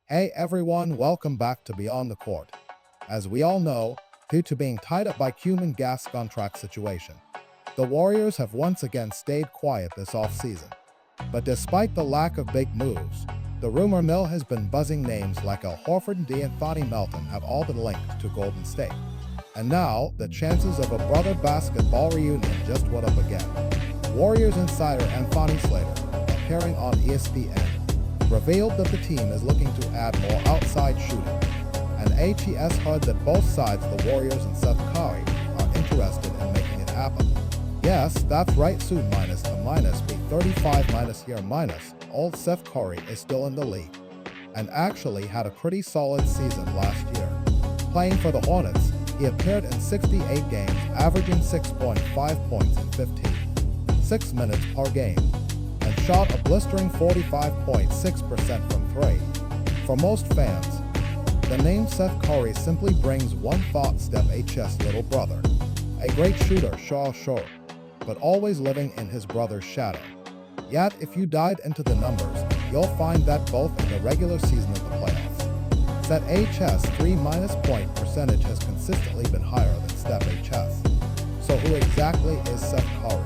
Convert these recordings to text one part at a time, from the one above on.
Hey everyone, welcome back to Beyond the Court. As we all know, due to being tied up by Cuban gas contract situation, the Warriors have once again stayed quiet this offseason. But despite the lack of big moves, the rumor mill has been buzzing. Names like Al Horford and D'Anthony Melton have all been linked to Golden State. And now, the chances of a brother basketball reunion just went up again. Warriors insider Anthony Slater, appearing on ESPN, revealed that the team is looking to add more outside shooting, and ATS heard that both sides, the Warriors and Seth Curry, are interested in making it happen. Yes, that's right, soon minus to minus be 35 minus here minus, old Seth Curry is still in the league, and actually had a pretty solid season last year. Playing for the Hornets, he appeared in 68 games, averaging 6.5 points in 6 minutes per game, and shot a blistering 45.6% from three. For most fans, the name Seth Curry simply brings one thought: Steph H's little brother. A great shooter, sure, but always living in his brother's shadow. Yet, if you dive into the numbers, you'll find that both in the regular season and the playoffs, Seth H's 3- point percentage has consistently been higher than Steph H's. So who exactly is Seth Curry?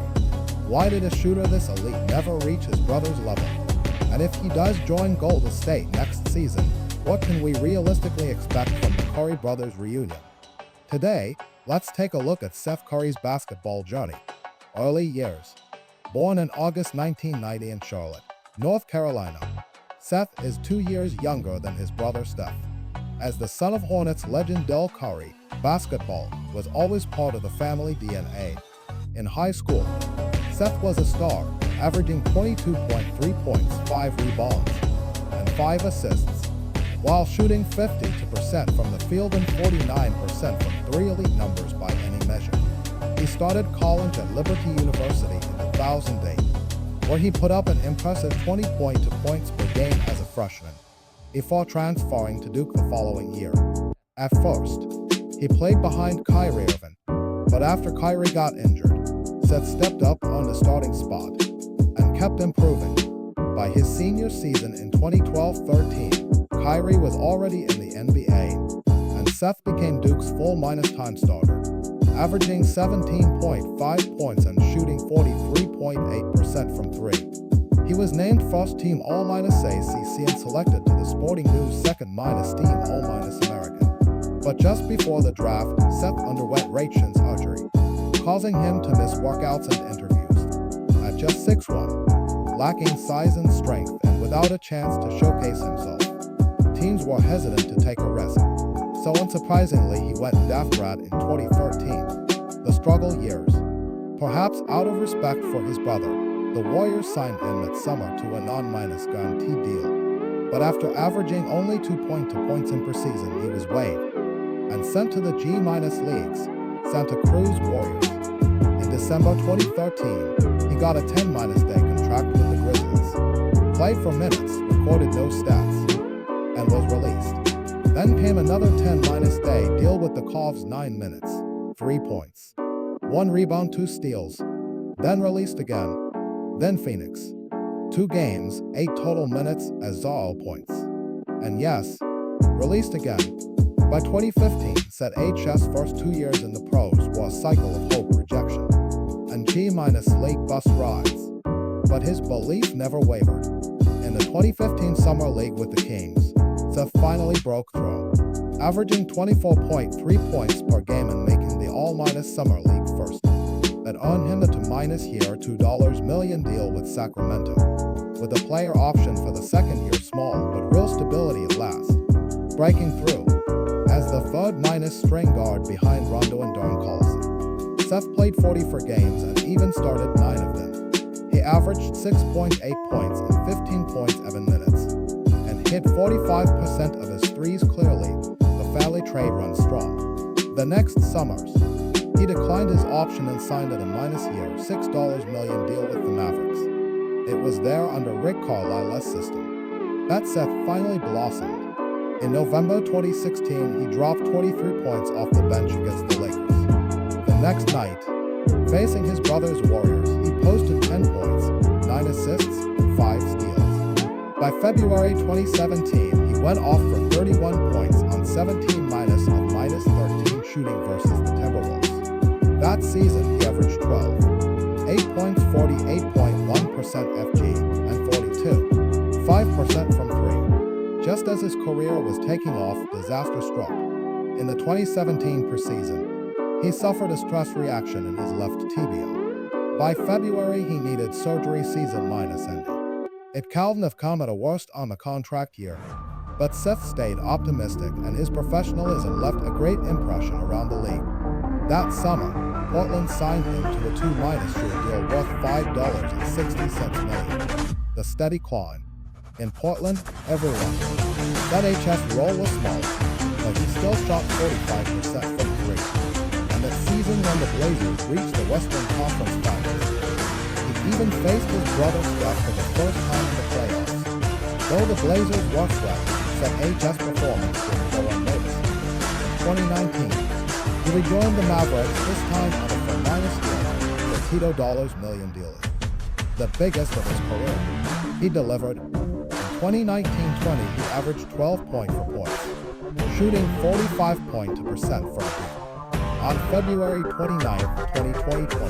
Why did a shooter this elite never reach his brother's level? And if he does join Golden State next season, what can we realistically expect from the Curry brothers reunion? Today, let's take a look at Seth Curry's basketball journey. Early years. Born in August 1990 in Charlotte, North Carolina, Seth is 2 years younger than his brother Steph. As the son of Hornets legend Del Curry, basketball was always part of the family DNA. In high school, Seth was a star, averaging 22.3 points, 5 rebounds, and 5 assists, while shooting 52% from the field and 49% from three, elite numbers by any measure. He started college at Liberty University in 2008, where he put up an impressive 20.2 points per game as a freshman, before transferring to Duke the following year. At first, he played behind Kyrie Irving, but after Kyrie got injured, Seth stepped up on the starting spot and kept improving. By his senior season in 2012-13, Kyrie was already in the NBA, and Seth became Duke's full minus-time starter, averaging 17.5 points and shooting 43.8% from three. He was named first-team All-ACC and selected to the Sporting News second-team All-American. But just before the draft, Seth underwent Rachel surgery, causing him to miss workouts and interviews. At just 6'1", lacking size and strength and without a chance to showcase himself, teams were hesitant to take a risk. So unsurprisingly, he went draft grad in 2013. The struggle years. Perhaps out of respect for his brother, the Warriors signed him midsummer to a non-guaranteed deal. But after averaging only 2.2 points in per season, he was waived and sent to the G-leagues, Santa Cruz Warriors. In December 2013, he got a 10-day contract with the Grizzlies, played for minutes, recorded no stats, and was released. Then came another 10-day deal with the Cavs, 9 minutes, 3 points, 1 rebound, 2 steals, then released again. Then Phoenix, 2 games, 8 total minutes as 0 points. And yes, released again. By 2015, Seth H's first 2 years in the pros were a cycle of hope, rejection, and G-league bus rides. But his belief never wavered. In the 2015 Summer League with the Kings, Seth finally broke through, averaging 24.3 points per game and making the All-Summer League first. That earned him the $2 million deal with Sacramento, with a player option for the second year. Small but real stability at last, breaking through as the third string guard behind Rondo and Darren Collison. Seth played 44 games and even started 9 of them. He averaged 6.8 points in 15.7 minutes and hit 45% of his threes. Clearly, the family trade runs strong. The next summers, he declined his option and signed at a -year $6 million deal with the Mavericks. It was there under Rick Carlisle's system that Seth finally blossomed. In November 2016, he dropped 23 points off the bench against the Lakers. The next night, facing his brother's Warriors, he posted 10 points, 9 assists, and 5 steals. By February 2017, he went off for 31 points on 17 minus of minus 13 shooting versus the Timberwolves. That season, he averaged 12, 8 points, 48.1% FG, and 42, 5% from 3. Just as his career was taking off, disaster struck. In the 2017 preseason, he suffered a stress reaction in his left tibia. By February, he needed surgery, season minus ending. It couldn't have come at a worst on the contract year. But Seth stayed optimistic, and his professionalism left a great impression around the league. That summer, Portland signed him to a 2-year deal worth $5.60 million. The steady climb. In Portland, everyone. That HS role was small, but he still shot 45% from 3. And that season when the Blazers reached the Western Conference Finals, he even faced his brother Steph for the first time in the playoffs. Though the Blazers were swept, Seth HS performance didn't go unnoticed. In 2019, he rejoined the Mavericks, this time on a $4- deal, the Tito million deal. The biggest of his career. He delivered. In 2019-20, he averaged 12.4 points, shooting 45% from 3. On February 29, 2020,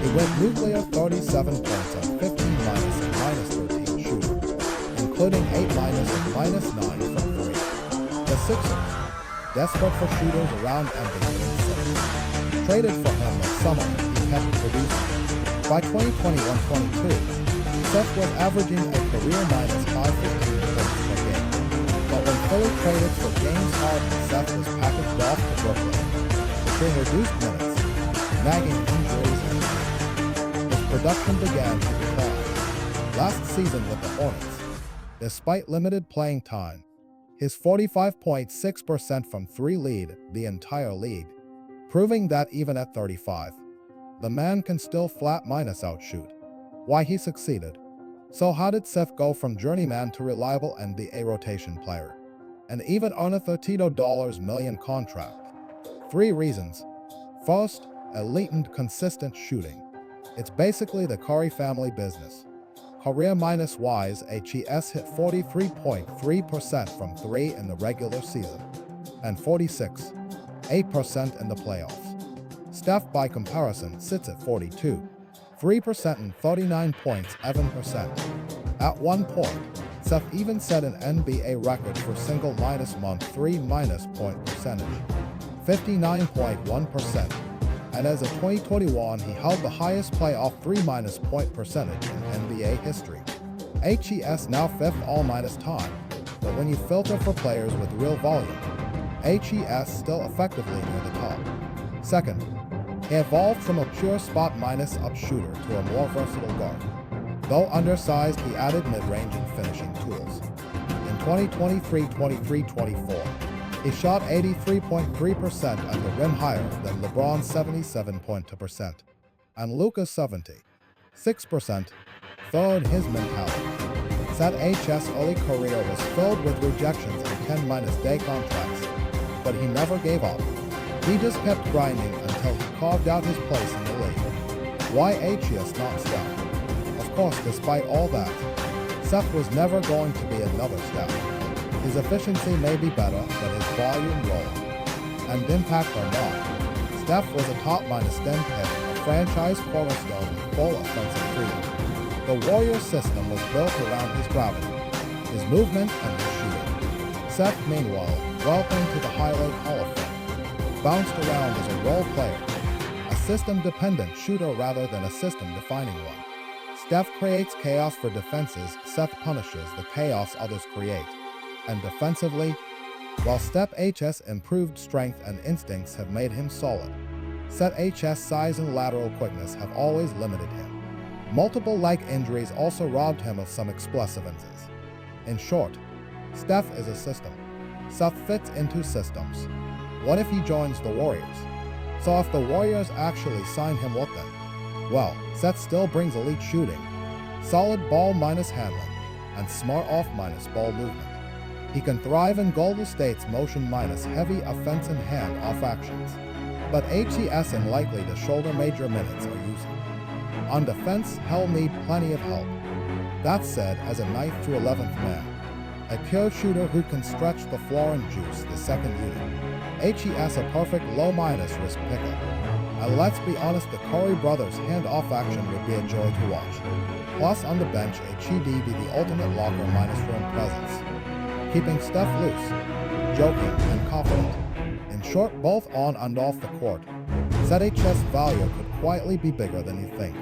he went nuclear 37 points on 15 minus and minus 13 shooting, including 8 minus and minus 9 from 3. The Sixers, desperate for shooters around NBA, traded for him that summer, he kept producing. By 2021-22, Seth was averaging a career minus 515 points per game. But when Philly traded for James Harden, Seth was packaged off to Brooklyn, between reduced minutes, nagging injuries, and his production began to decline. Last season with the Hornets, despite limited playing time, his 45.6% from 3 lead the entire league, proving that even at 35, the man can still flat minus outshoot. Why he succeeded. So how did Seth go from journeyman to reliable NBA rotation player, and even earn a $30 million contract? 3 reasons. First, a latent consistent shooting. It's basically the Curry family business. Career minus wise, HES hit 43.3% from 3 in the regular season, and 46.8% in the playoffs. Steph, by comparison, sits at 42.3% and 39.7%. At one point, Seth even set an NBA record for single minus month 3 minus point percentage, 59.1%. And as of 2021, he held the highest playoff 3 minus point percentage in NBA history. HES now 5th all minus time, but when you filter for players with real volume, HES still effectively near the top. Second, he evolved from a pure spot minus up shooter to a more versatile guard. Though undersized, he added mid-range and finishing tools. In 2023-24, he shot 83.3% at the rim, higher than LeBron's 77.2% and Luka's 76%. Third, his mentality. Seth HS' early career was filled with rejections and 10-day contracts, but he never gave up. He just kept grinding until he carved out his place in the league. Why HS, not Steph? Of course, despite all that, Seth was never going to be another Steph. His efficiency may be better, but his volume, role, and impact are not. Steph was a top minus 10 pick, a franchise cornerstone with full offensive freedom. The Warriors system was built around his gravity, his movement, and his shooting. Seth, meanwhile, welcome to the Highlight Hall of Fame. Bounced around as a role player, a system-dependent shooter rather than a system-defining one. Steph creates chaos for defenses, Seth punishes the chaos others create. And defensively, while Steph HS' improved strength and instincts have made him solid, Seth HS' size and lateral quickness have always limited him. Multiple leg injuries also robbed him of some explosiveness. In short, Steph is a system. Seth fits into systems. What if he joins the Warriors? So if the Warriors actually sign him, what then? Well, Seth still brings elite shooting, solid ball minus handling, and smart off minus ball movement. He can thrive in Golden State's motion minus heavy offense and hand-off actions, but HES unlikely to shoulder major minutes are using. On defense, he'll need plenty of help. That said, as a 9th to 11th man, A pure shooter who can stretch the floor and juice the second unit. HES a perfect low-minus risk pickup. And let's be honest, the Curry brothers' hand-off action would be a joy to watch. Plus, on the bench, HED be the ultimate locker minus room presence, keeping Steph loose, joking, and confident. In short, both on and off the court, ZHS value could quietly be bigger than you think.